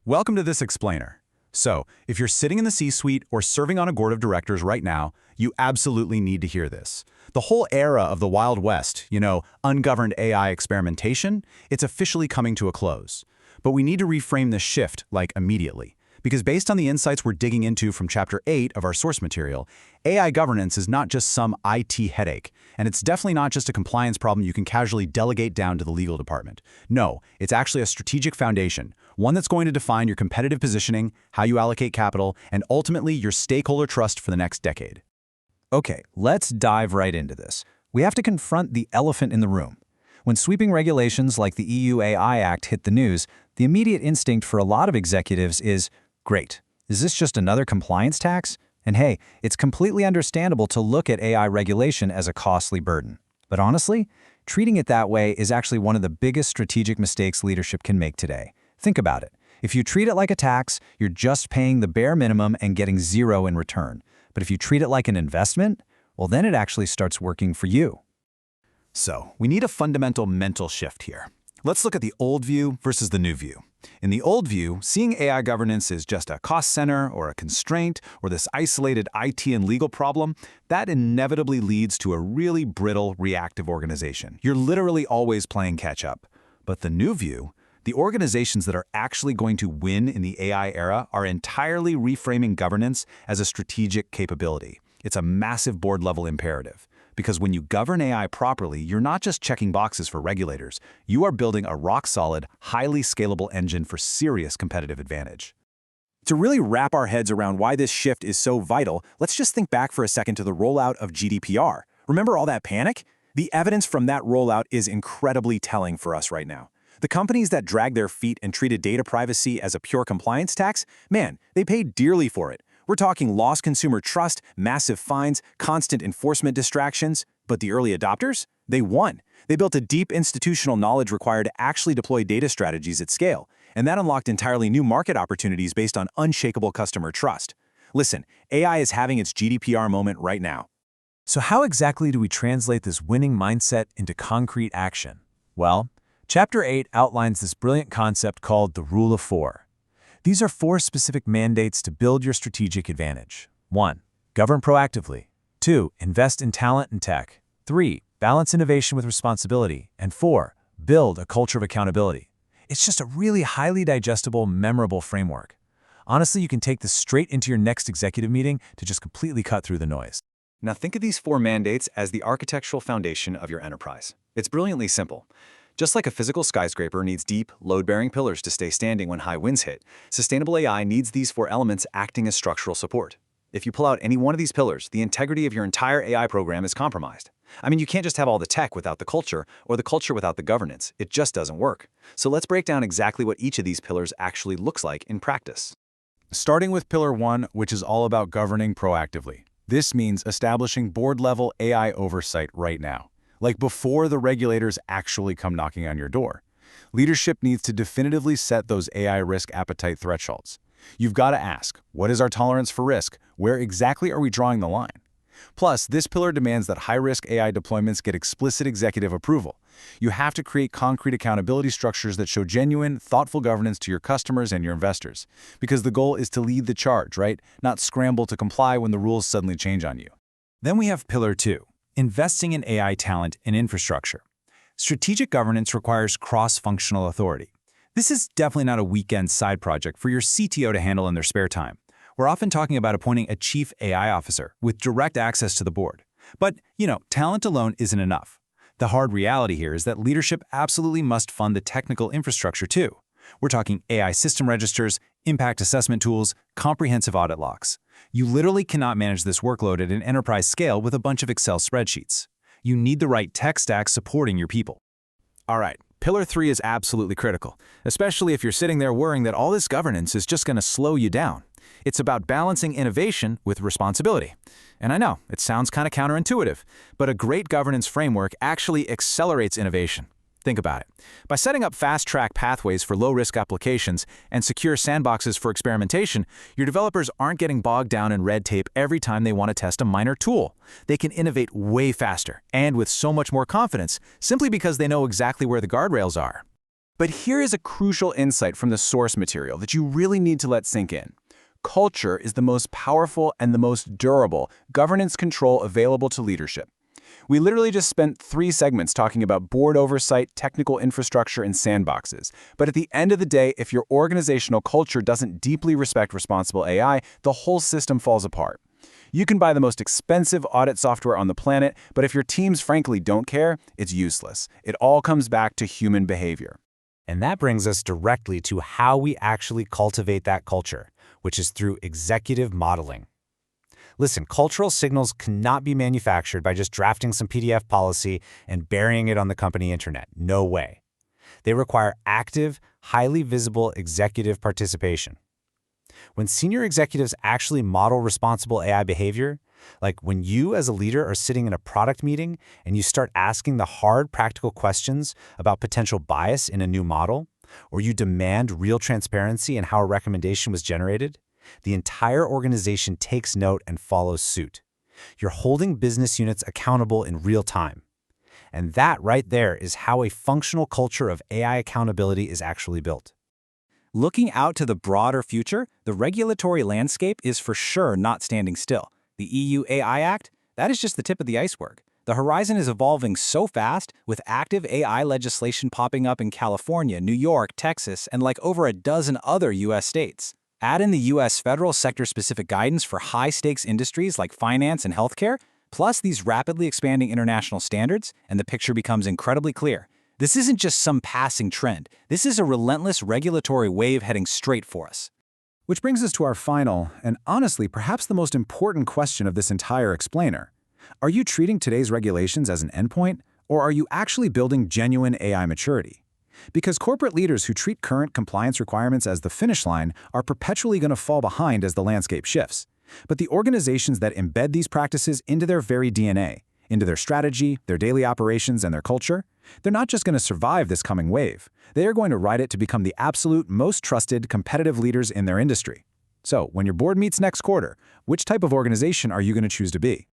Welcome to this explainer. So, if you're sitting in the C-suite or serving on a board of directors right now, you absolutely need to hear this. The whole era of the Wild West, ungoverned AI experimentation, it's officially coming to a close. But we need to reframe this shift, immediately. Because based on the insights we're digging into from Chapter 8 of our source material, AI governance is not just some IT headache, and it's definitely not just a compliance problem you can casually delegate down to the legal department. No, it's actually a strategic foundation, one that's going to define your competitive positioning, how you allocate capital, and ultimately your stakeholder trust for the next decade. Okay, let's dive right into this. We have to confront the elephant in the room. When sweeping regulations like the EU AI Act hit the news, the immediate instinct for a lot of executives is, great, is this just another compliance tax? And hey, it's completely understandable to look at AI regulation as a costly burden. But honestly, treating it that way is actually one of the biggest strategic mistakes leadership can make today. Think about it. If you treat it like a tax, you're just paying the bare minimum and getting zero in return. But if you treat it like an investment, well, then it actually starts working for you. So, we need a fundamental mental shift here. Let's look at the old view versus the new view. In the old view, seeing AI governance as just a cost center or a constraint or this isolated IT and legal problem, that inevitably leads to a really brittle, reactive organization. You're literally always playing catch-up. But the new view, the organizations that are actually going to win in the AI era are entirely reframing governance as a strategic capability. It's a massive board-level imperative. Because when you govern AI properly, you're not just checking boxes for regulators. You are building a rock-solid, highly scalable engine for serious competitive advantage. To really wrap our heads around why this shift is so vital, let's just think back for a second to the rollout of GDPR. Remember all that panic? The evidence from that rollout is incredibly telling for us right now. The companies that dragged their feet and treated data privacy as a pure compliance tax, man, they paid dearly for it. We're talking lost consumer trust, massive fines, constant enforcement distractions. But the early adopters? They won. They built a deep institutional knowledge required to actually deploy data strategies at scale, and that unlocked entirely new market opportunities based on unshakable customer trust. Listen, AI is having its GDPR moment right now. So how exactly do we translate this winning mindset into concrete action? Well, Chapter 8 outlines this brilliant concept called the Rule of 4. These are 4 specific mandates to build your strategic advantage. 1. Govern proactively. 2. Invest in talent and tech. 3. Balance innovation with responsibility. And 4. Build a culture of accountability. It's just a really highly digestible, memorable framework. Honestly, you can take this straight into your next executive meeting to just completely cut through the noise. Now think of these 4 mandates as the architectural foundation of your enterprise. It's brilliantly simple. Just like a physical skyscraper needs deep, load-bearing pillars to stay standing when high winds hit, sustainable AI needs these 4 elements acting as structural support. If you pull out any one of these pillars, the integrity of your entire AI program is compromised. You can't just have all the tech without the culture, or the culture without the governance. It just doesn't work. So let's break down exactly what each of these pillars actually looks like in practice. Starting with Pillar 1, which is all about governing proactively. This means establishing board-level AI oversight right now. Before the regulators actually come knocking on your door. Leadership needs to definitively set those AI risk appetite thresholds. You've got to ask, what is our tolerance for risk? Where exactly are we drawing the line? Plus, this pillar demands that high-risk AI deployments get explicit executive approval. You have to create concrete accountability structures that show genuine, thoughtful governance to your customers and your investors. Because the goal is to lead the charge, right? Not scramble to comply when the rules suddenly change on you. Then we have Pillar 2. Investing in AI talent and infrastructure. Strategic governance requires cross-functional authority. This is definitely not a weekend side project for your CTO to handle in their spare time. We're often talking about appointing a chief AI officer with direct access to the board. But, talent alone isn't enough. The hard reality here is that leadership absolutely must fund the technical infrastructure too. We're talking AI system registers, impact assessment tools, comprehensive audit logs. You literally cannot manage this workload at an enterprise scale with a bunch of Excel spreadsheets. You need the right tech stack supporting your people. All right, Pillar 3 is absolutely critical, especially if you're sitting there worrying that all this governance is just going to slow you down. It's about balancing innovation with responsibility. And I know, it sounds kind of counterintuitive, but a great governance framework actually accelerates innovation. Think about it. By setting up fast-track pathways for low-risk applications and secure sandboxes for experimentation, your developers aren't getting bogged down in red tape every time they want to test a minor tool. They can innovate way faster and with so much more confidence simply because they know exactly where the guardrails are. But here is a crucial insight from the source material that you really need to let sink in. Culture is the most powerful and the most durable governance control available to leadership. We literally just spent 3 segments talking about board oversight, technical infrastructure, and sandboxes. But at the end of the day, if your organizational culture doesn't deeply respect responsible AI, the whole system falls apart. You can buy the most expensive audit software on the planet, but if your teams frankly don't care, it's useless. It all comes back to human behavior. And that brings us directly to how we actually cultivate that culture, which is through executive modeling. Listen, cultural signals cannot be manufactured by just drafting some PDF policy and burying it on the company internet. No way. They require active, highly visible executive participation. When senior executives actually model responsible AI behavior, like when you as a leader are sitting in a product meeting and you start asking the hard practical questions about potential bias in a new model, or you demand real transparency in how a recommendation was generated, the entire organization takes note and follows suit. You're holding business units accountable in real time. And that right there is how a functional culture of AI accountability is actually built. Looking out to the broader future, the regulatory landscape is for sure not standing still. The EU AI Act, that is just the tip of the iceberg. The horizon is evolving so fast, with active AI legislation popping up in California, New York, Texas, and like over a dozen other U.S. states. Add in the U.S. federal sector-specific guidance for high-stakes industries like finance and healthcare, plus these rapidly expanding international standards, and the picture becomes incredibly clear. This isn't just some passing trend. This is a relentless regulatory wave heading straight for us. Which brings us to our final, and honestly perhaps the most important question of this entire explainer. Are you treating today's regulations as an endpoint, or are you actually building genuine AI maturity? Because corporate leaders who treat current compliance requirements as the finish line are perpetually going to fall behind as the landscape shifts. But the organizations that embed these practices into their very DNA, into their strategy, their daily operations, and their culture, they're not just going to survive this coming wave. They are going to ride it to become the absolute most trusted competitive leaders in their industry. So, when your board meets next quarter, which type of organization are you going to choose to be?